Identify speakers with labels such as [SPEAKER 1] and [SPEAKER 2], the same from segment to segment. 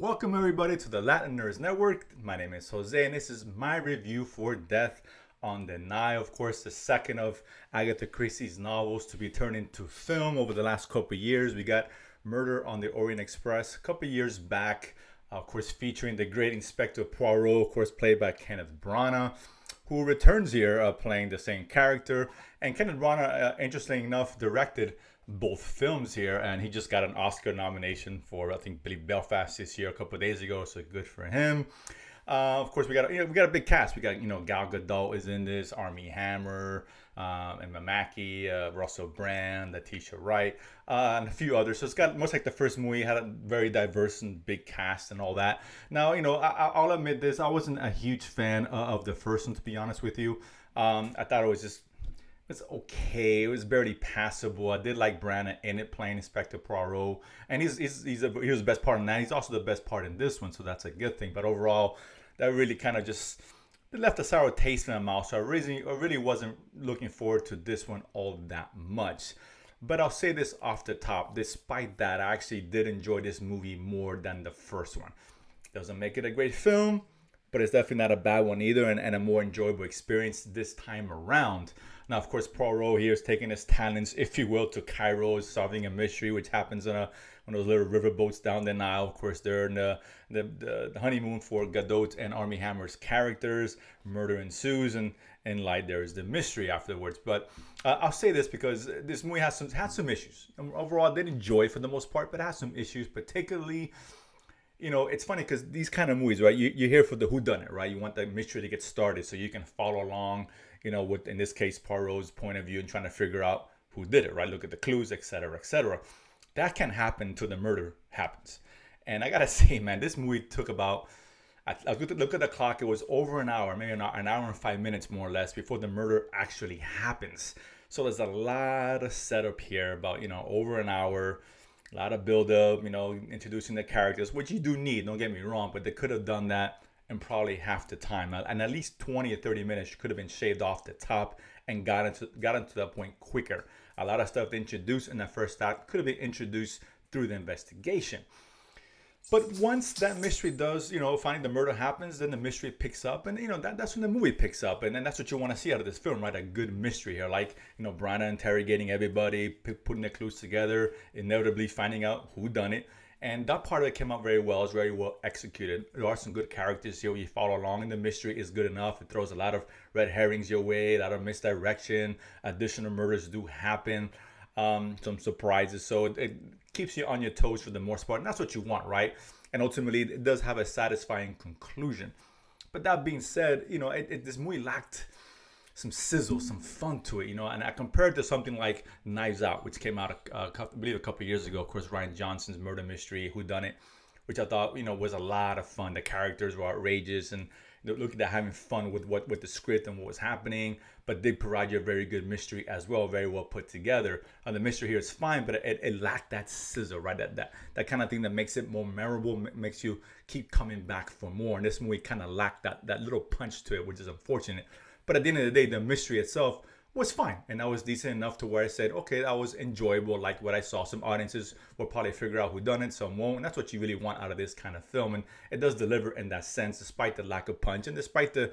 [SPEAKER 1] Welcome everybody to the Latin Nerds Network. My name is Jose and this is my review for Death on the Nile. Of course, the second of Agatha Christie's novels to be turned into film over the last couple of years. We got Murder on the Orient Express a couple of years back, of course featuring the great Inspector Poirot, of course played by Kenneth Branagh, who returns here playing the same character. And Kenneth Branagh, interestingly enough, directed both films here, and he just got an Oscar nomination for I think Belfast this year a couple of days ago, so good for him. Of course, we got a big cast. We got Gal Gadot is in this, Armie Hammer, and Mamaki, Russell Brand, Letitia Wright, and a few others. So it's got much like the first movie, had a very diverse and big cast and all that. Now I'll admit this, I wasn't a huge fan of the first one, to be honest with you. I thought it's okay. It was barely passable. I did like Branagh in it playing Inspector Poirot, and he was the best part in that. He's also the best part in this one, so that's a good thing. But overall, that really kind of just left a sour taste in my mouth. So I really wasn't looking forward to this one all that much. But I'll say this off the top. Despite that, I actually did enjoy this movie more than the first one. Doesn't make it a great film, but it's definitely not a bad one either, and a more enjoyable experience this time around. Now, of course, Poirot here is taking his talents, if you will, to Cairo, solving a mystery which happens on one of those little riverboats down the Nile. Of course, they're in the honeymoon for Gadot and Armie Hammer's characters. Murder ensues, and like there is the mystery afterwards. But I'll say this because this movie had some issues. Overall, I did enjoy it for the most part, but it has some issues, particularly. It's funny because these kind of movies, right? You're here for the whodunit, right? You want the mystery to get started so you can follow along, with, in this case, Poirot's point of view and trying to figure out who did it, right? Look at the clues, etc., etc. That can happen until the murder happens. And I gotta say, man, this movie took about, I look at the clock, it was over an hour, maybe an hour and 5 minutes more or less before the murder actually happens. So there's a lot of setup here about, over an hour. A lot of build up, introducing the characters, which you do need, don't get me wrong, but they could have done that in probably half the time. And at least 20 or 30 minutes could have been shaved off the top and got into that point quicker. A lot of stuff they introduced in the first act could have been introduced through the investigation. But once that mystery does, finally the murder happens, then the mystery picks up, and that's when the movie picks up, and then that's what you want to see out of this film, right? A good mystery here, like Branagh interrogating everybody, putting the clues together, inevitably finding out who done it, and that part of it came out very well. It's very well executed. There are some good characters here. You follow along, and the mystery is good enough. It throws a lot of red herrings your way, a lot of misdirection. Additional murders do happen. Some surprises, so it keeps you on your toes for the most part, and that's what you want, right? And ultimately it does have a satisfying conclusion. But that being said, this movie lacked some sizzle, some fun to it, and I compared to something like Knives Out, which came out I believe a couple of years ago. Of course, Rian Johnson's murder mystery, whodunit, which I thought was a lot of fun. The characters were outrageous, and looking at having fun with the script and what was happening, but they provide you a very good mystery as well, very well put together. And the mystery here is fine, but it lacked that sizzle, right? That kind of thing that makes it more memorable, makes you keep coming back for more. And this movie kind of lacked that little punch to it, which is unfortunate. But at the end of the day, the mystery itself was fine, and that was decent enough to where I said, okay, that was enjoyable, like what I saw. Some audiences will probably figure out who done it, some won't, and that's what you really want out of this kind of film, and it does deliver in that sense, despite the lack of punch and despite the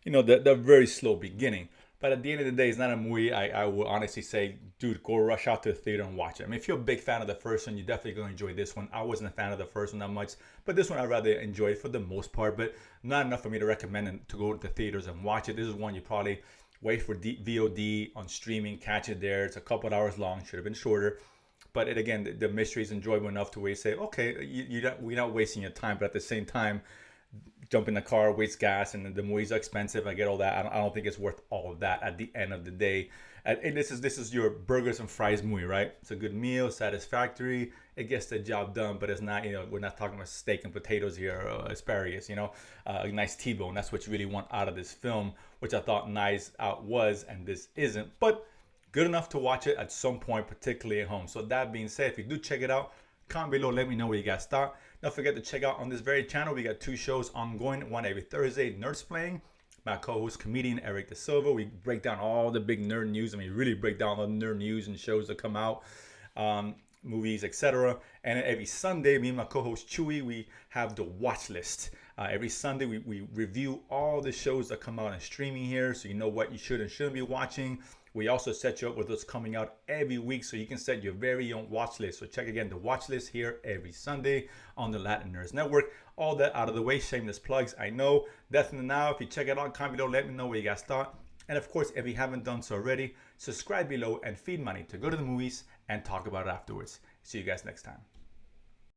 [SPEAKER 1] very slow beginning. But at the end of the day, it's not a movie I will honestly say, dude, go rush out to the theater and watch it. I mean, if you're a big fan of the first one, you're definitely going to enjoy this one. I wasn't a fan of the first one that much, but this one I rather enjoyed for the most part, but not enough for me to recommend it to go to the theaters and watch it. This is one you probably wait for VOD on streaming, catch it there. It's a couple of hours long, should have been shorter. But again, the mystery is enjoyable enough to where you say, okay, we're not wasting your time, but at the same time, jump in the car, waste gas, and the movies are expensive. I get all that. I don't think it's worth all of that at the end of the day. And this is your burgers and fries movie, right? It's a good meal, satisfactory. It gets the job done, but it's not, we're not talking about steak and potatoes here, or asparagus, a nice T-bone. That's what you really want out of this film, which I thought Knives Out was, and this isn't. But good enough to watch it at some point, particularly at home. So that being said, if you do check it out, comment below, let me know what you guys thought. Don't forget to check out on this very channel, we got 2 shows ongoing, one every Thursday, Nerds Playing. My co-host, comedian Eric De Silva. We break down all the big nerd news. I mean, really break down all the nerd news and shows that come out. movies, etc. And every Sunday, me and my co-host Chewy, we have the watch list. Every Sunday, we review all the shows that come out on streaming here, so you know what you should and shouldn't be watching. We also set you up with what's coming out every week, so you can set your very own watch list. So check again the watch list here every Sunday on the Latin Nerds Network. All that out of the way, shameless plugs, I know. Definitely now, if you check it out, comment below, let me know what you guys thought. And of course, if you haven't done so already, subscribe below and feed money to go to the movies and talk about it afterwards. See you guys next time.